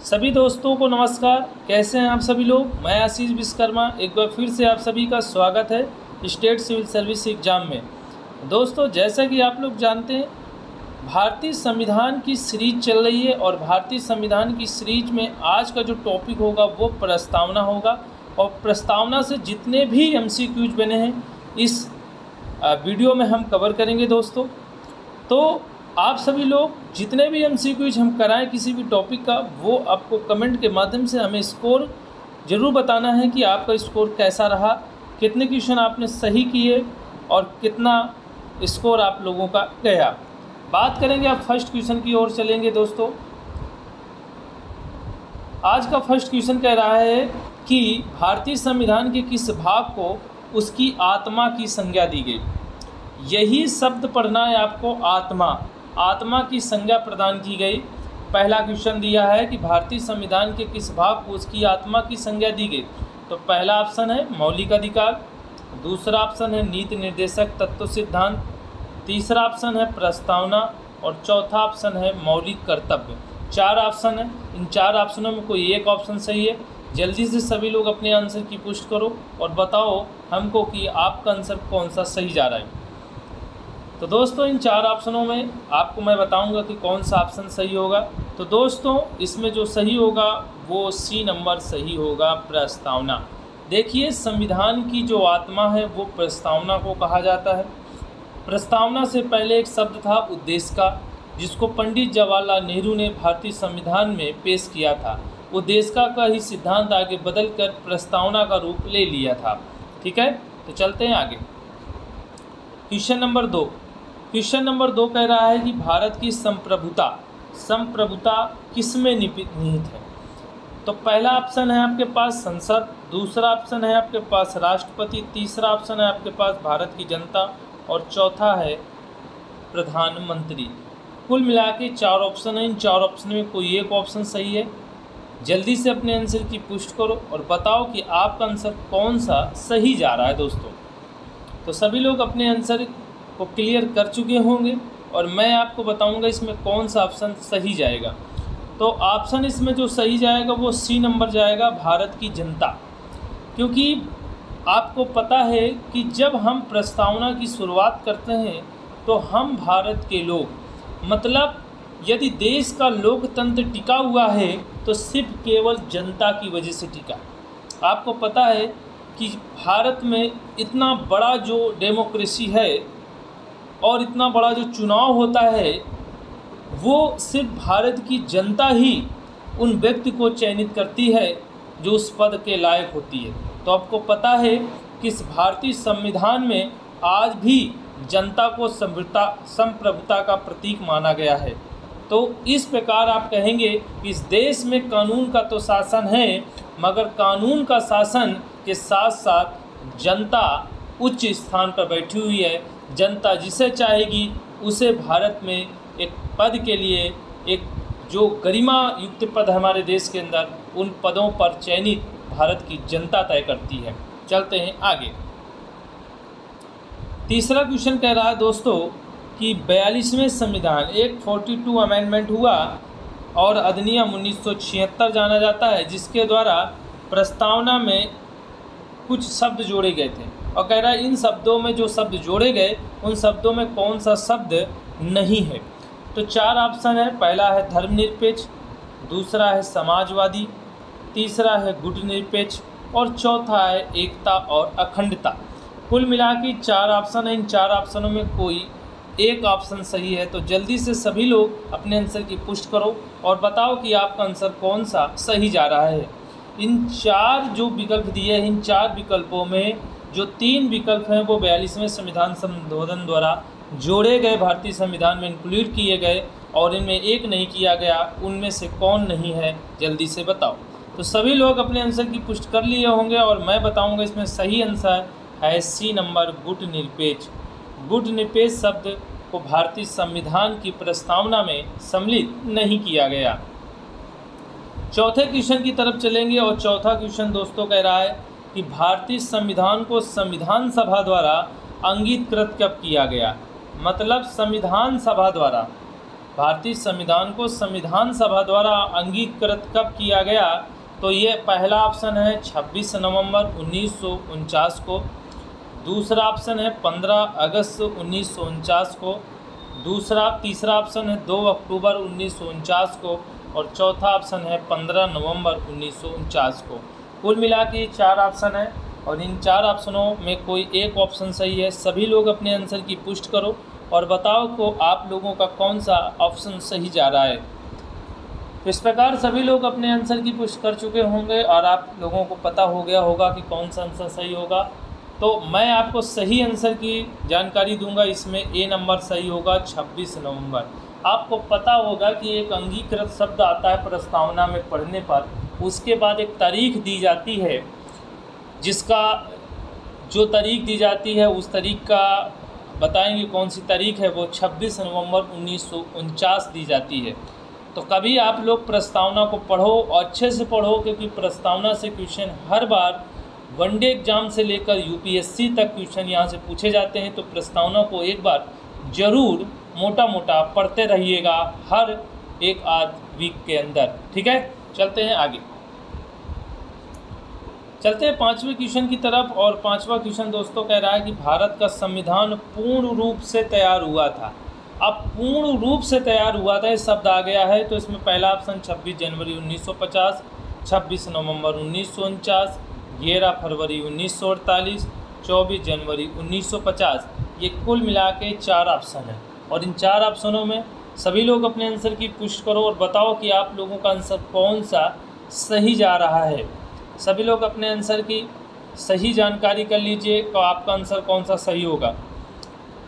सभी दोस्तों को नमस्कार। कैसे हैं आप सभी लोग। मैं आशीष विश्वकर्मा एक बार फिर से आप सभी का स्वागत है स्टेट सिविल सर्विस एग्ज़ाम में। दोस्तों, जैसा कि आप लोग जानते हैं, भारतीय संविधान की सीरीज चल रही है और भारतीय संविधान की सीरीज में आज का जो टॉपिक होगा वो प्रस्तावना होगा। और प्रस्तावना से जितने भी MCQs बने हैं इस वीडियो में हम कवर करेंगे दोस्तों। तो आप सभी लोग जितने भी MCQs हम कराएं किसी भी टॉपिक का, वो आपको कमेंट के माध्यम से हमें स्कोर ज़रूर बताना है कि आपका स्कोर कैसा रहा, कितने क्वेश्चन आपने सही किए और कितना स्कोर आप लोगों का गया। बात करेंगे, आप फर्स्ट क्वेश्चन की ओर चलेंगे दोस्तों। आज का फर्स्ट क्वेश्चन कह रहा है कि भारतीय संविधान के किस भाग को उसकी आत्मा की संज्ञा दी गई। यही शब्द पढ़ना है आपको, आत्मा की संज्ञा प्रदान की गई। पहला क्वेश्चन दिया है कि भारतीय संविधान के किस भाग को उसकी आत्मा की संज्ञा दी गई। तो पहला ऑप्शन है मौलिक अधिकार, दूसरा ऑप्शन है नीति निर्देशक तत्व सिद्धांत, तीसरा ऑप्शन है प्रस्तावना और चौथा ऑप्शन है मौलिक कर्तव्य। 4 ऑप्शन है, इन 4 ऑप्शनों में कोई एक ऑप्शन सही है। जल्दी से सभी लोग अपने आंसर की पुष्टि करो और बताओ हमको कि आपका आंसर कौन सा सही जा रहा है। तो दोस्तों, इन 4 ऑप्शनों में आपको मैं बताऊंगा कि कौन सा ऑप्शन सही होगा। तो दोस्तों, इसमें जो सही होगा वो C नंबर सही होगा, प्रस्तावना। देखिए, संविधान की जो आत्मा है वो प्रस्तावना को कहा जाता है। प्रस्तावना से पहले एक शब्द था उद्देश्य का, जिसको पंडित जवाहरलाल नेहरू ने भारतीय संविधान में पेश किया था। उद्देश्य का ही सिद्धांत आगे बदलकर प्रस्तावना का रूप ले लिया था। ठीक है, तो चलते हैं आगे। क्वेश्चन नंबर 2 कह रहा है कि भारत की संप्रभुता किसमें निहित है। तो पहला ऑप्शन है आपके पास संसद, दूसरा ऑप्शन है आपके पास राष्ट्रपति, तीसरा ऑप्शन है आपके पास भारत की जनता और चौथा है प्रधानमंत्री। कुल मिला के 4 ऑप्शन है। इन 4 ऑप्शन में कोई एक ऑप्शन सही है। जल्दी से अपने आंसर की पुष्टि करो और बताओ कि आपका आंसर कौन सा सही जा रहा है दोस्तों। तो सभी लोग अपने आंसर को क्लियर कर चुके होंगे और मैं आपको बताऊंगा इसमें कौन सा ऑप्शन सही जाएगा। तो ऑप्शन इसमें जो सही जाएगा वो C नंबर जाएगा, भारत की जनता। क्योंकि आपको पता है कि जब हम प्रस्तावना की शुरुआत करते हैं तो हम भारत के लोग, मतलब यदि देश का लोकतंत्र टिका हुआ है तो सिर्फ केवल जनता की वजह से टिका। आपको पता है कि भारत में इतना बड़ा जो डेमोक्रेसी है और इतना बड़ा जो चुनाव होता है वो सिर्फ भारत की जनता ही उन व्यक्ति को चयनित करती है जो उस पद के लायक होती है। तो आपको पता है कि इस भारतीय संविधान में आज भी जनता को संप्रभुता का प्रतीक माना गया है। तो इस प्रकार आप कहेंगे कि इस देश में कानून का तो शासन है, मगर कानून का शासन के साथ साथ जनता उच्च स्थान पर बैठी हुई है। जनता जिसे चाहेगी उसे भारत में एक पद के लिए, एक जो गरिमा युक्त पद हमारे देश के अंदर, उन पदों पर चयनित भारत की जनता तय करती है। चलते हैं आगे। तीसरा क्वेश्चन कह रहा है दोस्तों कि 42वें संविधान एक 42 अमेंडमेंट हुआ और अधिनियम 1976 जाना जाता है, जिसके द्वारा प्रस्तावना में कुछ शब्द जोड़े गए थे। और कह रहा है इन शब्दों में जो शब्द जोड़े गए उन शब्दों में कौन सा शब्द नहीं है। तो 4 ऑप्शन है। पहला है धर्मनिरपेक्ष, दूसरा है समाजवादी, तीसरा है गुटनिरपेक्ष और चौथा है एकता और अखंडता। कुल मिला के 4 ऑप्शन है। इन 4 ऑप्शनों में कोई एक ऑप्शन सही है। तो जल्दी से सभी लोग अपने आंसर की पुष्टि करो और बताओ कि आपका आंसर कौन सा सही जा रहा है। इन 4 जो विकल्प दिए हैं, इन 4 विकल्पों में जो 3 विकल्प हैं वो 42वें संविधान संशोधन द्वारा जोड़े गए, भारतीय संविधान में इंक्लूड किए गए, और इनमें एक नहीं किया गया। उनमें से कौन नहीं है, जल्दी से बताओ। तो सभी लोग अपने आंसर की पुष्टि कर लिए होंगे और मैं बताऊंगा इसमें सही आंसर है C नंबर, गुटनिरपेक्ष। गुटनिरपेक्ष शब्द को भारतीय संविधान की प्रस्तावना में सम्मिलित नहीं किया गया। चौथे क्वेश्चन की तरफ चलेंगे और चौथा क्वेश्चन दोस्तों कह रहा है कि भारतीय संविधान को संविधान सभा द्वारा अंगीकृत कब किया गया। मतलब संविधान सभा द्वारा भारतीय संविधान को संविधान सभा द्वारा अंगीकृत कब किया गया? तो ये पहला ऑप्शन है 26 नवंबर 1949 को, दूसरा ऑप्शन है 15 अगस्त 1949 को, तीसरा ऑप्शन है 2 अक्टूबर 1949 को और चौथा ऑप्शन है 15 नवंबर 1949 को। कुल मिला के 4 ऑप्शन है और इन 4 ऑप्शनों में कोई एक ऑप्शन सही है। सभी लोग अपने आंसर की पुष्टि करो और बताओ को आप लोगों का कौन सा ऑप्शन सही जा रहा है। इस प्रकार सभी लोग अपने आंसर की पुष्टि कर चुके होंगे और आप लोगों को पता हो गया होगा कि कौन सा आंसर सही होगा। तो मैं आपको सही आंसर की जानकारी दूंगा। इसमें ए नंबर सही होगा 26 नवंबर। आपको पता होगा कि एक अंगीकृत शब्द आता है प्रस्तावना में पढ़ने पर, उसके बाद एक तारीख दी जाती है, जिसका जो तारीख दी जाती है उस तारीख का बताएंगे कौन सी तारीख है, वो 26 नवंबर 1949 दी जाती है। तो कभी आप लोग प्रस्तावना को पढ़ो और अच्छे से पढ़ो, क्योंकि प्रस्तावना से क्वेश्चन हर बार वनडे एग्जाम से लेकर यूपीएससी तक क्वेश्चन यहाँ से पूछे जाते हैं। तो प्रस्तावना को एक बार ज़रूर मोटा मोटा पढ़ते रहिएगा हर एक आध वीक के अंदर। ठीक है, चलते हैं आगे, चलते हैं 5वें क्वेश्चन की तरफ। और 5वां क्वेश्चन दोस्तों कह रहा है कि भारत का संविधान पूर्ण रूप से तैयार हुआ था। अब पूर्ण रूप से तैयार हुआ था ये शब्द आ गया है, तो इसमें पहला ऑप्शन 26 जनवरी 1950, 26 नवंबर 1949, 11 फरवरी 1948, 24 जनवरी 1950। ये कुल मिला के 4 ऑप्शन है और इन 4 ऑप्शनों में सभी लोग अपने आंसर की पुष्टि करो और बताओ कि आप लोगों का आंसर कौन सा सही जा रहा है। सभी लोग अपने आंसर की सही जानकारी कर लीजिए तो आपका आंसर कौन सा सही होगा।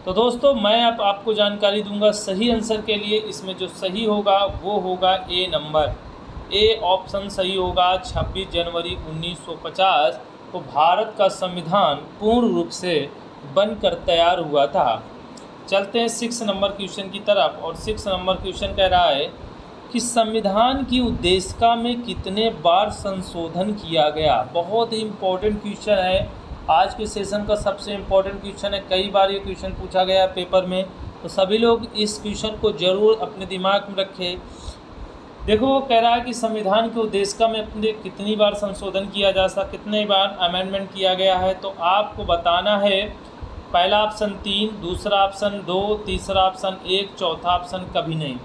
तो दोस्तों मैं अब आपको जानकारी दूंगा सही आंसर के लिए। इसमें जो सही होगा वो होगा ए नंबर, ए ऑप्शन सही होगा। 26 जनवरी 1950 को भारत का संविधान पूर्ण रूप से बनकर तैयार हुआ था। चलते हैं 6 नंबर क्वेश्चन की तरफ। और 6 नंबर क्वेश्चन कह रहा है कि संविधान की उद्देशिका में कितने बार संशोधन किया गया। बहुत ही इम्पोर्टेंट क्वेश्चन है, आज के सेशन का सबसे इम्पोर्टेंट क्वेश्चन है। कई बार ये क्वेश्चन पूछा गया है पेपर में, तो सभी लोग इस क्वेश्चन को ज़रूर अपने दिमाग में रखें। देखो वो कह रहा है कि संविधान के उद्देशिका में अपने कितनी बार संशोधन किया जा सकता, कितने बार अमेंडमेंट किया गया है। तो आपको बताना है पहला ऑप्शन 3, दूसरा ऑप्शन 2, तीसरा ऑप्शन 1, चौथा ऑप्शन कभी नहीं।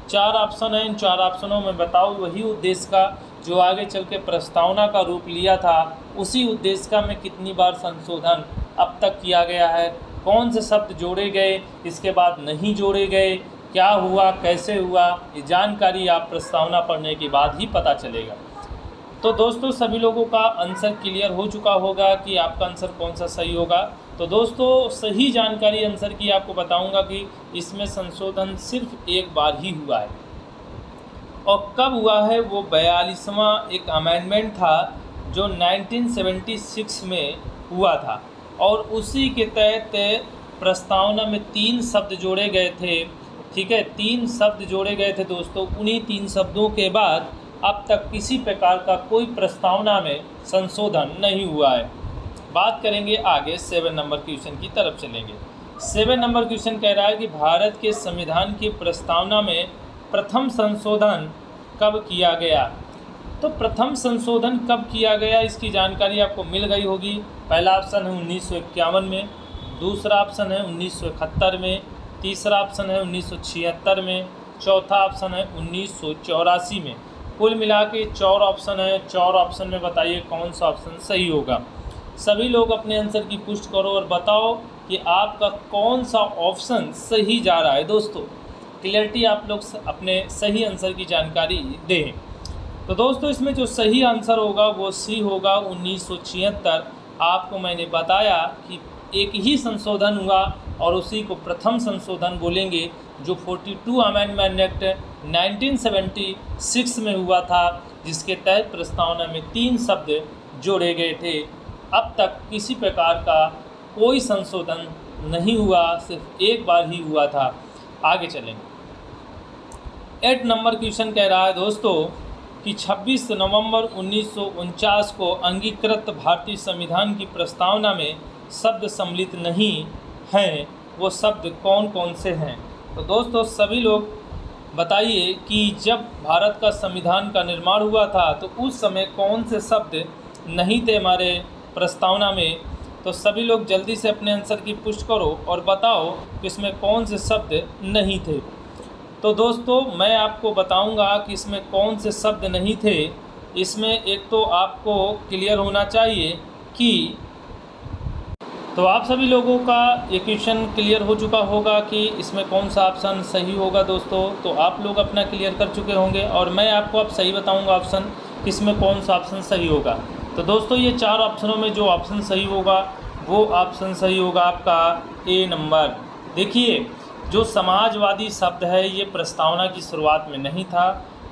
4 ऑप्शन है, इन 4 ऑप्शनों में बताओ वही उद्देशिका जो आगे चल के प्रस्तावना का रूप लिया था, उसी उद्देशिका में कितनी बार संशोधन अब तक किया गया है, कौन से शब्द जोड़े गए, इसके बाद नहीं जोड़े गए, क्या हुआ, कैसे हुआ, ये जानकारी आप प्रस्तावना पढ़ने के बाद ही पता चलेगा। तो दोस्तों सभी लोगों का आंसर क्लियर हो चुका होगा कि आपका आंसर कौन सा सही होगा। तो दोस्तों सही जानकारी आंसर की आपको बताऊंगा कि इसमें संशोधन सिर्फ एक बार ही हुआ है और कब हुआ है, वो 42वां एक अमेंडमेंट था जो 1976 में हुआ था और उसी के तहत प्रस्तावना में 3 शब्द जोड़े गए थे। ठीक है, 3 शब्द जोड़े गए थे दोस्तों। उन्हीं 3 शब्दों के बाद अब तक किसी प्रकार का कोई प्रस्तावना में संशोधन नहीं हुआ है। बात करेंगे आगे 7 नंबर क्वेश्चन की तरफ चलेंगे। 7 नंबर क्वेश्चन कह रहा है कि भारत के संविधान की प्रस्तावना में प्रथम संशोधन कब किया गया। तो प्रथम संशोधन कब किया गया इसकी जानकारी आपको मिल गई होगी। पहला ऑप्शन है 1951 में, दूसरा ऑप्शन है 1971 में, तीसरा ऑप्शन है 1976 में, चौथा ऑप्शन है 1984 में। कुल मिला के 4 ऑप्शन है। 4 ऑप्शन में बताइए कौन सा ऑप्शन सही होगा। सभी लोग अपने आंसर की पुष्टि करो और बताओ कि आपका कौन सा ऑप्शन सही जा रहा है। दोस्तों क्लियरिटी आप लोग अपने सही आंसर की जानकारी दें। तो दोस्तों इसमें जो सही आंसर होगा वो सी होगा 1976। आपको मैंने बताया कि एक ही संशोधन हुआ और उसी को प्रथम संशोधन बोलेंगे, जो 42 अमेंडमेंट एक्ट 1976 में हुआ था, जिसके तहत प्रस्तावना में 3 शब्द जोड़े गए थे। अब तक किसी प्रकार का कोई संशोधन नहीं हुआ, सिर्फ एक बार ही हुआ था। आगे चलेंगे। 8 नंबर क्वेश्चन कह रहा है दोस्तों कि 26 नवंबर 1949 को अंगीकृत भारतीय संविधान की प्रस्तावना में शब्द सम्मिलित नहीं हैं, वो शब्द कौन कौन से हैं। तो दोस्तों सभी लोग बताइए कि जब भारत का संविधान का निर्माण हुआ था तो उस समय कौन से शब्द नहीं थे हमारे प्रस्तावना में। तो सभी लोग जल्दी से अपने आंसर की पुष्टि करो और बताओ कि इसमें कौन से शब्द नहीं थे। तो दोस्तों मैं आपको बताऊंगा कि इसमें कौन से शब्द नहीं थे। इसमें एक तो आपको क्लियर होना चाहिए कि तो आप सभी लोगों का ये क्वेश्चन क्लियर हो चुका होगा कि इसमें कौन सा ऑप्शन सही होगा दोस्तों। तो आप लोग अपना क्लियर कर चुके होंगे और मैं आपको अब सही बताऊंगा ऑप्शन इसमें कौन सा ऑप्शन सही होगा। तो दोस्तों ये 4 ऑप्शनों में जो ऑप्शन सही होगा वो ऑप्शन सही होगा आपका ए नंबर। देखिए जो समाजवादी शब्द है ये प्रस्तावना की शुरुआत में नहीं था,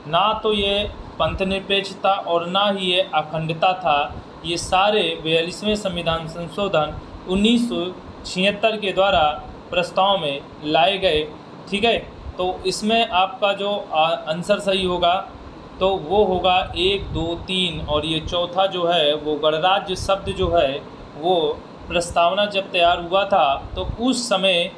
ना तो ये पंथनिरपेक्ष था और ना ही ये अखंडता था। ये सारे 42वें संविधान संशोधन 1976 के द्वारा प्रस्ताव में लाए गए। ठीक है, तो इसमें आपका जो आंसर सही होगा तो वो होगा 1, 2, 3 और ये चौथा जो है वो गणराज्य शब्द जो है वो प्रस्तावना जब तैयार हुआ था तो उस समय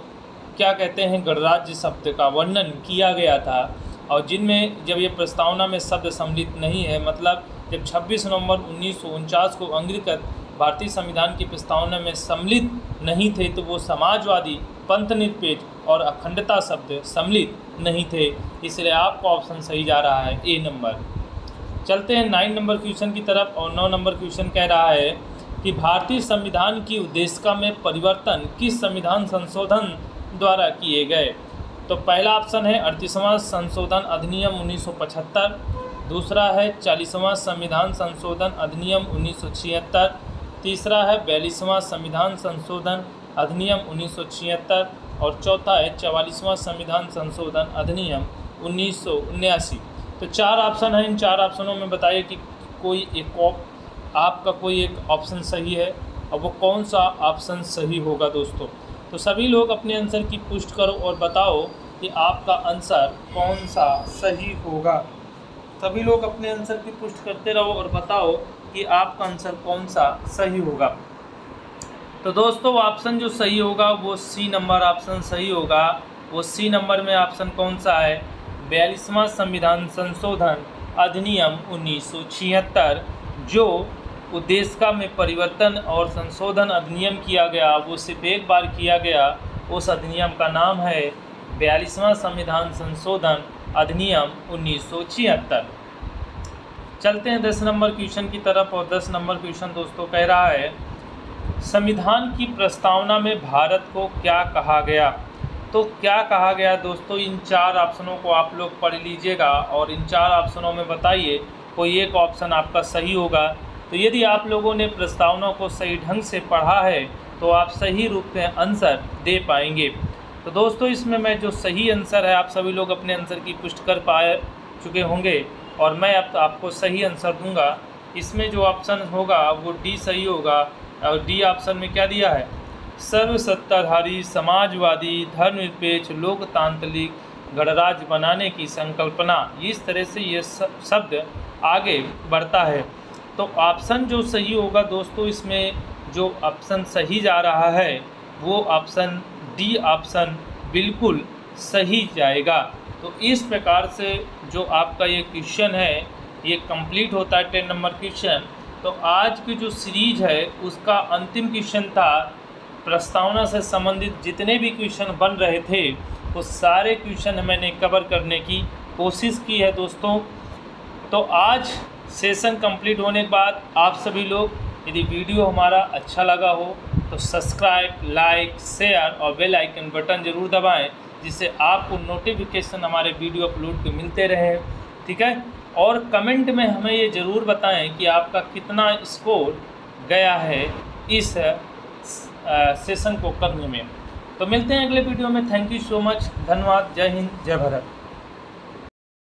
क्या कहते हैं गणराज्य शब्द का वर्णन किया गया था। और जिनमें जब ये प्रस्तावना में शब्द सम्मिलित नहीं है, मतलब जब 26 नवंबर 1949 को अंगीकृत भारतीय संविधान की प्रस्तावना में सम्मिलित नहीं थे तो वो समाजवादी, पंथनिरपेक्ष और अखंडता शब्द सम्मिलित नहीं थे। इसलिए आपका ऑप्शन सही जा रहा है ए नंबर। चलते हैं 9 नंबर क्वेश्चन की तरफ और 9 नंबर क्वेश्चन कह रहा है कि भारतीय संविधान की उद्देशिका में परिवर्तन किस संविधान संशोधन द्वारा किए गए। तो पहला ऑप्शन है 38वां संशोधन अधिनियम 1975, दूसरा है 40वां संविधान संशोधन अधिनियम 1976, तीसरा है 42वां संविधान संशोधन अधिनियम 1976 और चौथा है 44वां संविधान संशोधन अधिनियम 1979। तो 4 ऑप्शन है, इन 4 ऑप्शनों में बताइए कि कोई एक आपका कोई एक ऑप्शन सही है और वो कौन सा ऑप्शन सही होगा दोस्तों। तो सभी लोग अपने आंसर की पुष्टि करो और बताओ कि आपका आंसर कौन सा सही होगा। सभी लोग अपने आंसर की पुष्टि करते रहो और बताओ कि आपका आंसर कौन सा सही होगा। तो दोस्तों ऑप्शन जो सही होगा वो सी नंबर ऑप्शन सही होगा। वो सी नंबर में ऑप्शन कौन सा है 42वां संविधान संशोधन अधिनियम 1976 जो उद्देशिका में परिवर्तन और संशोधन अधिनियम किया गया वो सिर्फ एक बार किया गया। उस अधिनियम का नाम है 42वां संविधान संशोधन अधिनियम 1976। चलते हैं 10 नंबर क्वेश्चन की तरफ और 10 नंबर क्वेश्चन दोस्तों कह रहा है संविधान की प्रस्तावना में भारत को क्या कहा गया। तो क्या कहा गया दोस्तों, इन 4 ऑप्शनों को आप लोग पढ़ लीजिएगा और इन 4 ऑप्शनों में बताइए कोई एक ऑप्शन आपका सही होगा। तो यदि आप लोगों ने प्रस्तावना को सही ढंग से पढ़ा है तो आप सही रूप में आंसर दे पाएंगे। तो दोस्तों इसमें मैं जो सही आंसर है आप सभी लोग अपने आंसर की पुष्टि कर पा चुके होंगे और मैं अब आपको सही आंसर दूंगा। इसमें जो ऑप्शन होगा वो डी सही होगा और डी ऑप्शन में क्या दिया है सर्वसत्ताधारी, समाजवादी, धर्मनिरपेक्ष, लोकतांत्रिक गणराज्य बनाने की संकल्पना। इस तरह से ये शब्द आगे बढ़ता है। तो ऑप्शन जो सही होगा दोस्तों इसमें जो ऑप्शन सही जा रहा है वो ऑप्शन डी ऑप्शन बिल्कुल सही जाएगा। तो इस प्रकार से जो आपका ये क्वेश्चन है ये कंप्लीट होता है 10 नंबर क्वेश्चन। तो आज की जो सीरीज है उसका अंतिम क्वेश्चन था प्रस्तावना से संबंधित जितने भी क्वेश्चन बन रहे थे वो सारे क्वेश्चन मैंने कवर करने की कोशिश की है दोस्तों। तो आज सेशन कंप्लीट होने के बाद आप सभी लोग यदि वीडियो हमारा अच्छा लगा हो तो सब्सक्राइब, लाइक, शेयर और बेल आइकन बटन ज़रूर दबाएं जिससे आपको नोटिफिकेशन हमारे वीडियो अपलोड के मिलते रहें। ठीक है, और कमेंट में हमें ये ज़रूर बताएं कि आपका कितना स्कोर गया है इस सेशन को करने में। तो मिलते हैं अगले वीडियो में। थैंक यू सो मच, धन्यवाद, जय हिंद, जय भारत।